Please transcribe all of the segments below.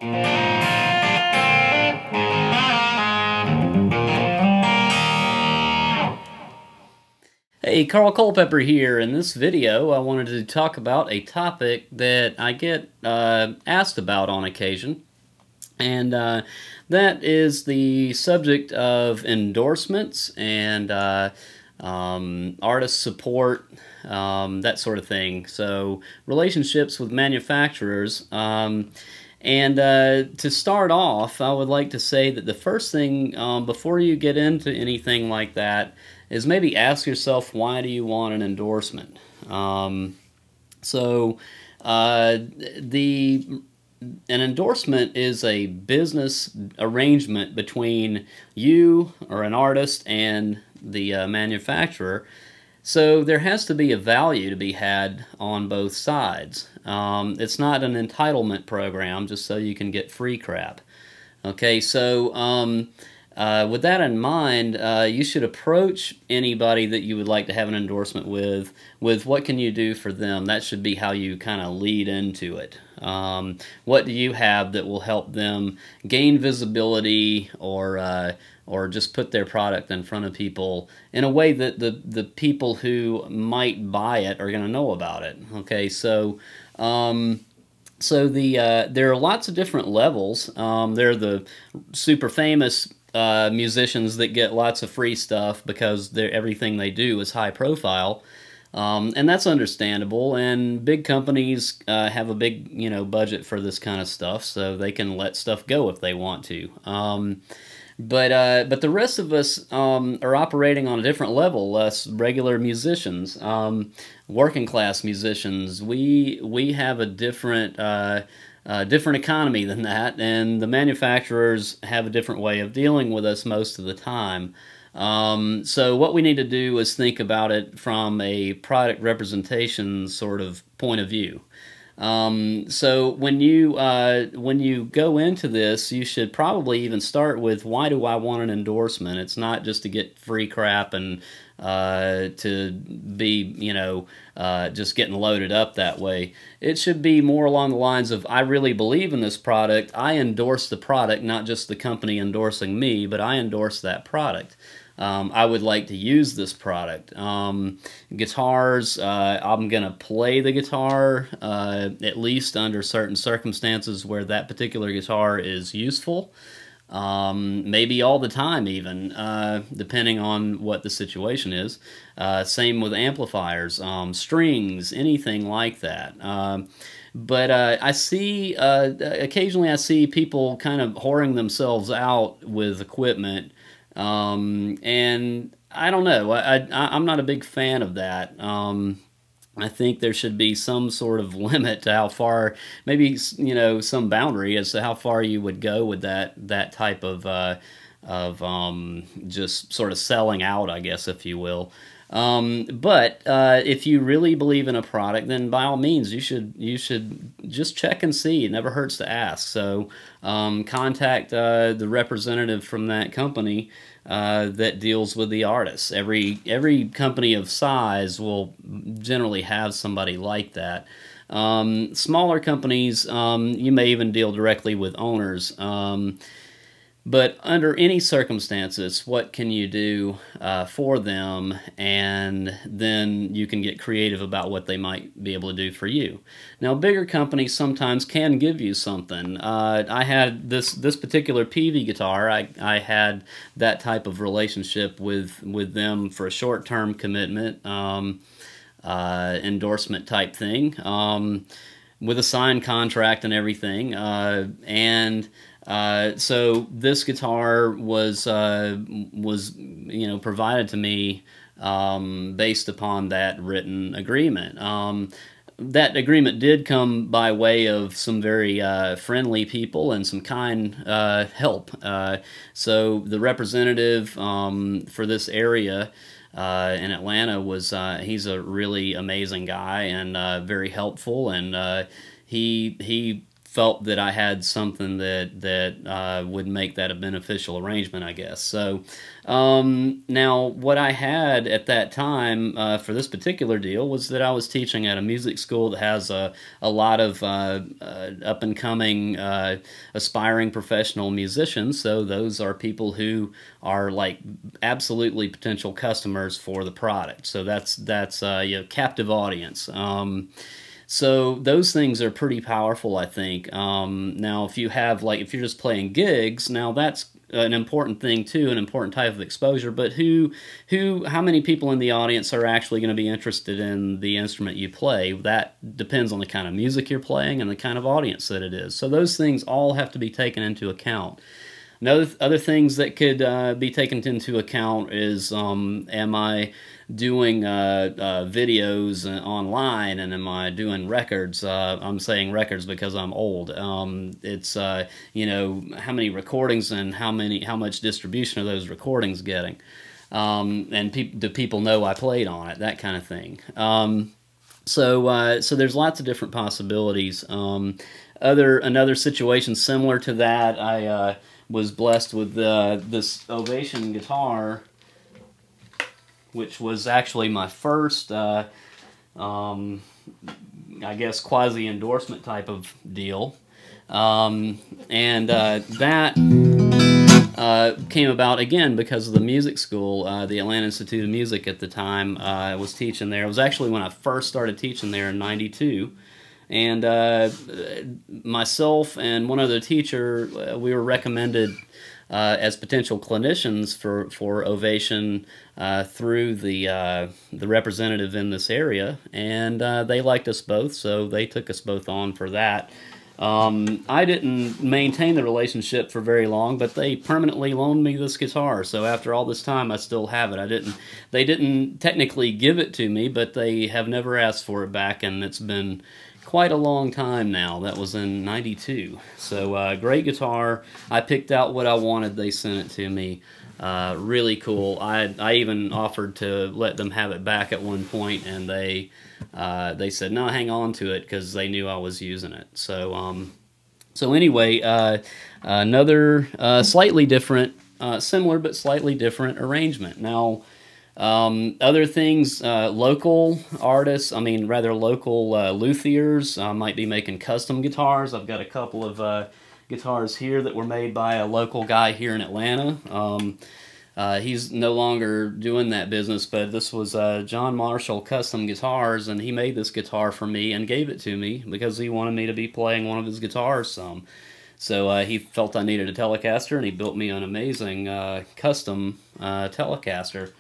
Hey, Carl Culpepper here. In this video, I wanted to talk about a topic that I get asked about on occasion, and that is the subject of endorsements and artist support, that sort of thing. So, relationships with manufacturers. And to start off, I would like to say that the first thing, before you get into anything like that, is maybe ask yourself, why do you want an endorsement? So, an endorsement is a business arrangement between you or an artist and the manufacturer. So there has to be a value to be had on both sides. It's not an entitlement program just so you can get free crap. Okay, so with that in mind, you should approach anybody that you would like to have an endorsement with what can you do for them. That should be how you kind of lead into it. What do you have that will help them gain visibility or just put their product in front of people in a way that the people who might buy it are going to know about it. Okay, so there are lots of different levels. There are the super famous musicians that get lots of free stuff because everything they do is high profile. And that's understandable, and big companies have a big budget for this kind of stuff, so they can let stuff go if they want to. But the rest of us are operating on a different level. Us regular musicians, working class musicians, we have a different different economy than that, and the manufacturers have a different way of dealing with us most of the time. So what we need to do is think about it from a product representation sort of point of view. So when you go into this, you should probably even start with, why do I want an endorsement? It's not just to get free crap and to be just getting loaded up that way. It should be more along the lines of, I really believe in this product. I endorse the product, not just the company endorsing me, but I endorse that product. I would like to use this product. Guitars, I'm going to play the guitar, at least under certain circumstances where that particular guitar is useful. Maybe all the time even, depending on what the situation is. Same with amplifiers, strings, anything like that. But I see, occasionally I see people kind of whoring themselves out with equipment. And I don't know, I'm not a big fan of that. I think there should be some sort of limit to how far, maybe, some boundary as to how far you would go with that type of just sort of selling out, I guess, if you will. But if you really believe in a product, then by all means you should just check and see. It never hurts to ask. So contact the representative from that company that deals with the artists. Every company of size will generally have somebody like that. Smaller companies, you may even deal directly with owners. But under any circumstances, what can you do for them? And then you can get creative about what they might be able to do for you. Now, bigger companies sometimes can give you something. I had this particular PV guitar. I had that type of relationship with them for a short-term commitment, endorsement type thing, with a signed contract and everything. So this guitar was provided to me based upon that written agreement. That agreement did come by way of some very friendly people and some kind help. So the representative for this area in Atlanta he's a really amazing guy and very helpful, and he felt that I had something that would make that a beneficial arrangement, I guess. So now what I had at that time for this particular deal was that I was teaching at a music school that has a lot of up and coming aspiring professional musicians. So those are people who are like absolutely potential customers for the product. So that's captive audience. So those things are pretty powerful, I think. Now, if you're just playing gigs, now that's an important thing too, an important type of exposure. But how many people in the audience are actually going to be interested in the instrument you play? That depends on the kind of music you're playing and the kind of audience that it is. So those things all have to be taken into account. Other things that could be taken into account is, am I doing videos online, and am I doing records? I'm saying records because I'm old. It's how many recordings and how much distribution are those recordings getting, and do people know I played on it? That kind of thing. So there's lots of different possibilities. Another situation similar to that, I was blessed with this Ovation guitar, which was actually my first, I guess, quasi-endorsement type of deal. That came about, again, because of the music school, the Atlanta Institute of Music at the time. I was teaching there. It was actually when I first started teaching there in '92. And myself and one other teacher, we were recommended as potential clinicians for Ovation through the representative in this area, and they liked us both, so they took us both on for that. I didn't maintain the relationship for very long, but they permanently loaned me this guitar. So after all this time, I still have it. They didn't technically give it to me, but they have never asked for it back, and it's been quite a long time now. That was in '92. So great guitar. I picked out what I wanted. They sent it to me. Really cool. I even offered to let them have it back at one point, and they said no, hang on to it, because they knew I was using it. So anyway, another slightly different, similar but slightly different arrangement. Now, other things, local artists, local luthiers might be making custom guitars. I've got a couple of guitars here that were made by a local guy here in Atlanta. He's no longer doing that business, but this was John Marshall Custom Guitars, and he made this guitar for me and gave it to me because he wanted me to be playing one of his guitars some. So he felt I needed a Telecaster, and he built me an amazing custom Telecaster.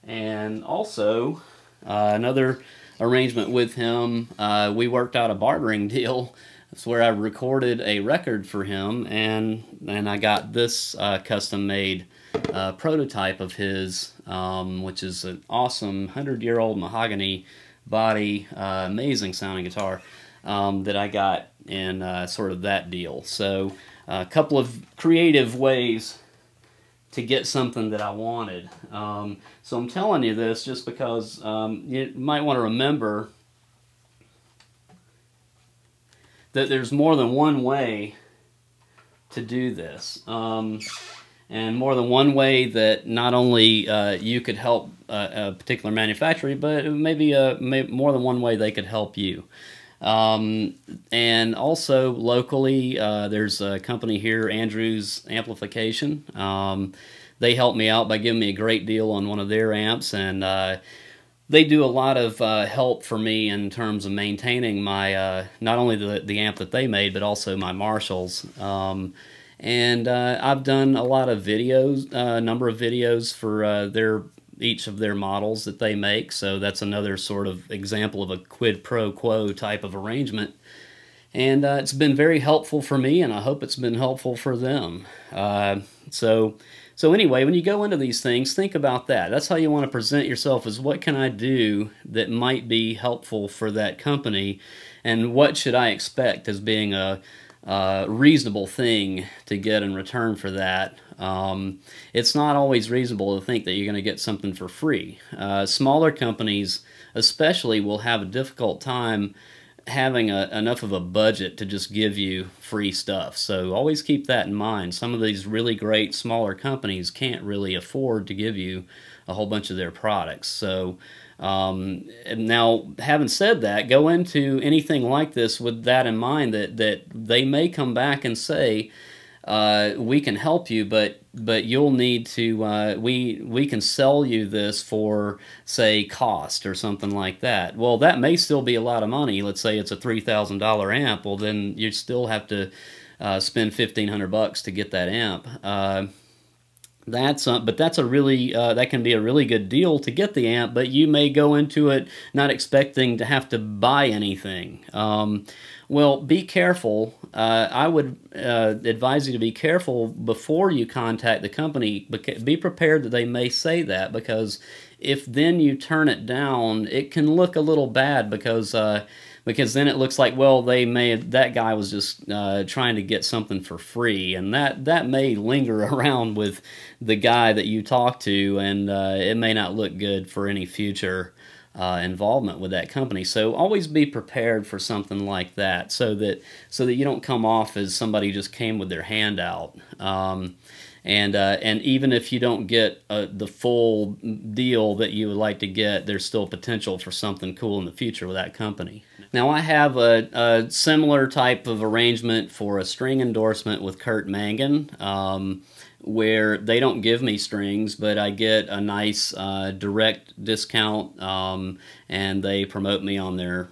And also, another arrangement with him, we worked out a bartering deal. That's where I recorded a record for him, and I got this custom-made prototype of his, which is an awesome 100-year-old mahogany body, amazing sounding guitar that I got in sort of that deal. So a couple of creative ways to get something that I wanted. So I'm telling you this just because you might want to remember that there's more than one way to do this. And more than one way that not only you could help a particular manufacturer, but maybe more than one way they could help you. And also locally, there's a company here, Andrews Amplification. They helped me out by giving me a great deal on one of their amps, and they do a lot of help for me in terms of maintaining my, not only the amp that they made, but also my Marshalls. And I've done a lot of videos, a number of videos for each of their models that they make, so that's another sort of example of a quid pro quo type of arrangement. And it's been very helpful for me, and I hope it's been helpful for them. So anyway, when you go into these things, think about that. That's how you want to present yourself, is what can I do that might be helpful for that company, and what should I expect as being a reasonable thing to get in return for that. It's not always reasonable to think that you're going to get something for free. Smaller companies especially will have a difficult time having enough of a budget to just give you free stuff. So always keep that in mind. Some of these really great smaller companies can't really afford to give you a whole bunch of their products. So now, having said that, go into anything like this with that in mind, that they may come back and say, we can help you, but you'll need to, we can sell you this for, say, cost or something like that. Well, that may still be a lot of money. Let's say it's a $3,000 amp. Well, then you still have to spend $1,500 to get that amp. But that's a really that can be a really good deal to get the amp, but you may go into it not expecting to have to buy anything. Well, be careful. I would advise you to be careful before you contact the company. Be prepared that they may say that, because if then you turn it down, it can look a little bad, because then it looks like, well, that guy was just trying to get something for free, and that may linger around with the guy that you talk to, and it may not look good for any future involvement with that company. So always be prepared for something like that, so that you don't come off as somebody who just came with their hand out. And even if you don't get the full deal that you would like to get, there's still potential for something cool in the future with that company. Now, I have a similar type of arrangement for a string endorsement with Kurt Mangan, where they don't give me strings, but I get a nice direct discount, and they promote me on their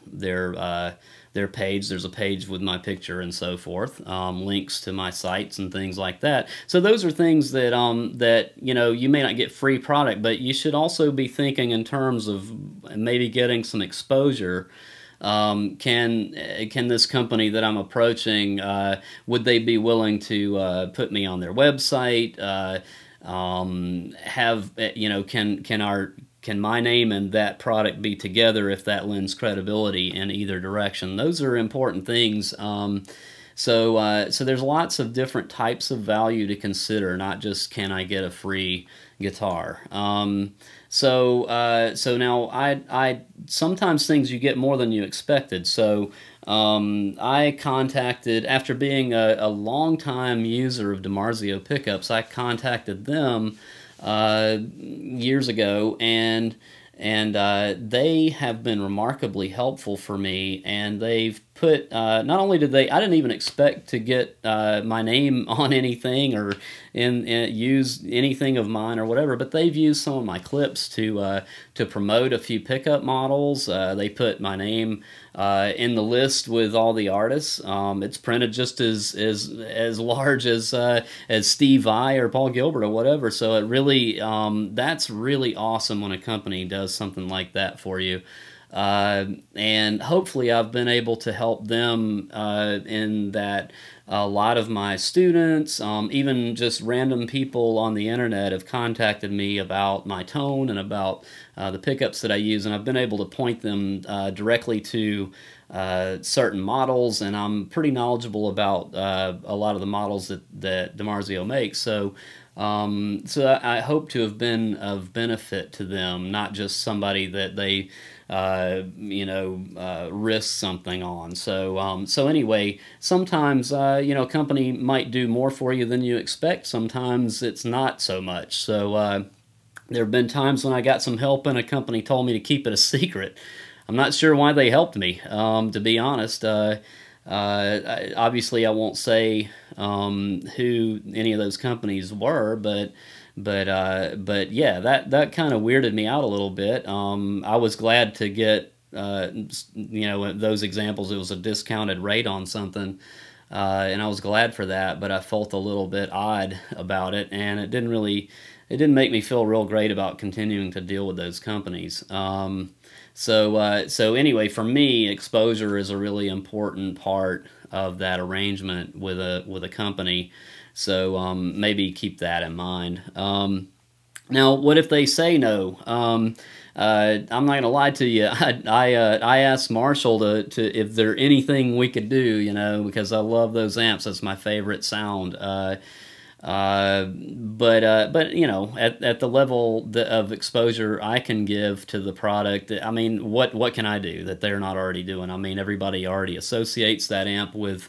page. There's a page with my picture and so forth, links to my sites and things like that. So those are things that you may not get free product, but you should also be thinking in terms of maybe getting some exposure. Can this company that I'm approaching, would they be willing to put me on their website? Can my name and that product be together if that lends credibility in either direction? Those are important things. So there's lots of different types of value to consider, not just can I get a free guitar. So now I sometimes things you get more than you expected. So I contacted, after being a long-time user of DiMarzio pickups, I contacted them years ago, and they have been remarkably helpful for me, and they've put, not only did I didn't even expect to get my name on anything or use anything of mine or whatever, but they've used some of my clips to promote a few pickup models. They put my name in the list with all the artists. It's printed just as large as Steve Vai or Paul Gilbert or whatever. So it really that's really awesome when a company does something like that for you. And hopefully I've been able to help them in that. A lot of my students, even just random people on the internet, have contacted me about my tone and about the pickups that I use, and I've been able to point them directly to certain models, and I'm pretty knowledgeable about a lot of the models that DiMarzio makes. So I hope to have been of benefit to them, not just somebody that they risk something on. So anyway, sometimes a company might do more for you than you expect. Sometimes it's not so much. So there have been times when I got some help and a company told me to keep it a secret. I'm not sure why they helped me, to be honest. Obviously I won't say who any of those companies were, but yeah, that kind of weirded me out a little bit. I was glad to get those examples. It was a discounted rate on something, and I was glad for that. But I felt a little bit odd about it, and it didn't make me feel real great about continuing to deal with those companies. So anyway, for me, exposure is a really important part of that arrangement with a company. So maybe keep that in mind. Now, what if they say no? I'm not going to lie to you. I asked Marshall to if there anything we could do, because I love those amps. That's my favorite sound. But you know, at the level of exposure I can give to the product, I mean, what can I do that they're not already doing? I mean, everybody already associates that amp with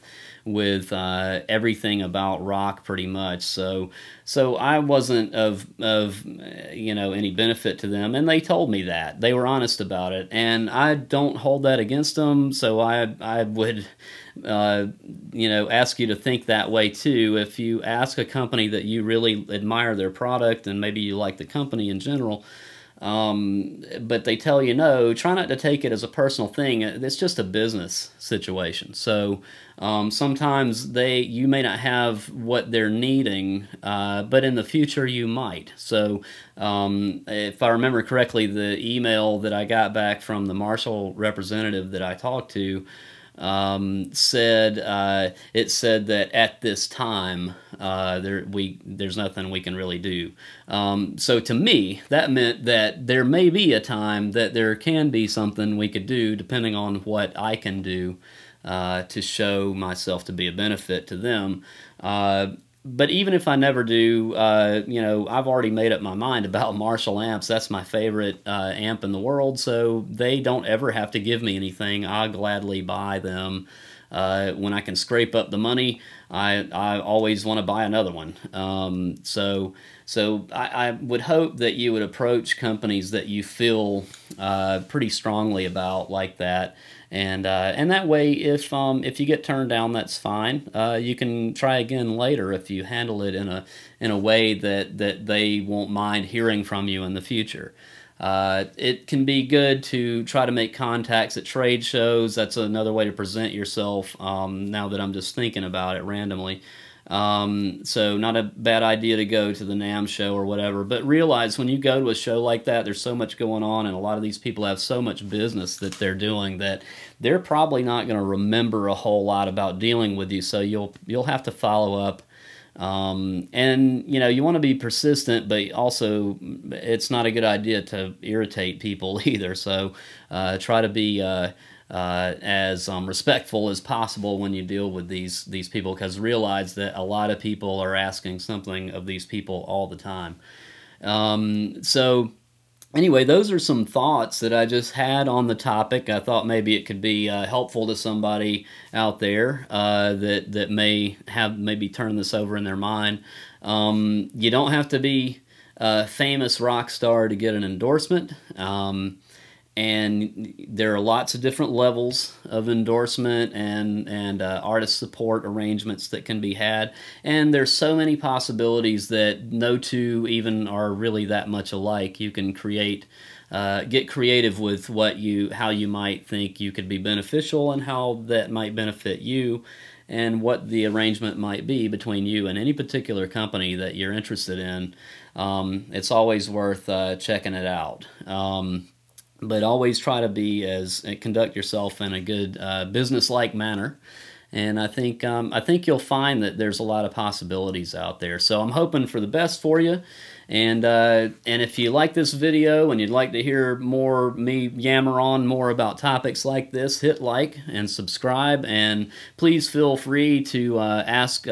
everything about rock pretty much. So I wasn't of you know, any benefit to them, and they told me that. They were honest about it, and I don't hold that against them. So I would you know, ask you to think that way too. If you ask a company that you really admire their product and maybe you like the company in general, but they tell you no, try not to take it as a personal thing. It's just a business situation. So sometimes you may not have what they're needing, but in the future you might. So if I remember correctly, the email that I got back from the Marshall representative that I talked to it said that at this time there's nothing we can really do. So to me, that meant that there may be a time that there can be something we could do, depending on what I can do to show myself to be a benefit to them. But even if I never do, you know, I've already made up my mind about Marshall amps. That's my favorite amp in the world, so they don't ever have to give me anything. I'll gladly buy them. When I can scrape up the money, I always want to buy another one. So I would hope that you would approach companies that you feel pretty strongly about like that. And that way, if you get turned down, that's fine. You can try again later if you handle it in a way that they won't mind hearing from you in the future. It can be good to try to make contacts at trade shows. That's another way to present yourself. Now that I'm just thinking about it randomly. So not a bad idea to go to the NAMM show or whatever, but realize when you go to a show like that, there's so much going on, and a lot of these people have so much business that they're doing that they're probably not going to remember a whole lot about dealing with you, so you'll have to follow up. And you know, you want to be persistent, but also it's not a good idea to irritate people either, so try to be as respectful as possible when you deal with these people, because realize that a lot of people are asking something of these people all the time. So anyway, those are some thoughts that I just had on the topic. I thought maybe it could be helpful to somebody out there that may have maybe turned this over in their mind. You don't have to be a famous rock star to get an endorsement. And there are lots of different levels of endorsement and artist support arrangements that can be had. And there's so many possibilities that no two even are really that much alike. You can get creative with how you might think you could be beneficial and how that might benefit you, and what the arrangement might be between you and any particular company that you're interested in. It's always worth checking it out. But always try to conduct yourself in a good business-like manner, and I think you'll find that there's a lot of possibilities out there. So I'm hoping for the best for you, and if you like this video and you'd like to hear me yammer on more about topics like this, hit like and subscribe, and please feel free to ask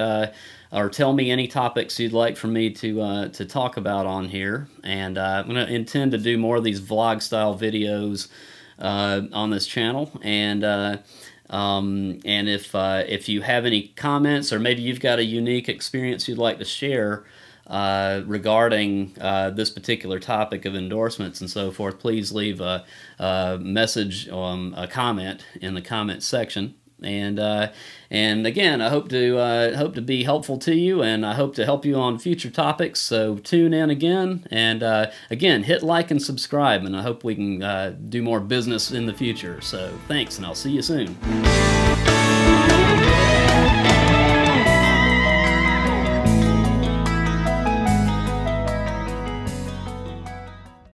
or tell me any topics you'd like for me to talk about on here. And I'm going to intend to do more of these vlog-style videos on this channel. And if you have any comments, or maybe you've got a unique experience you'd like to share regarding this particular topic of endorsements and so forth, please leave a message, a comment in the comment section. And again, I hope to be helpful to you, and I hope to help you on future topics. So tune in again, and again, hit like and subscribe, and I hope we can do more business in the future. So thanks, and I'll see you soon.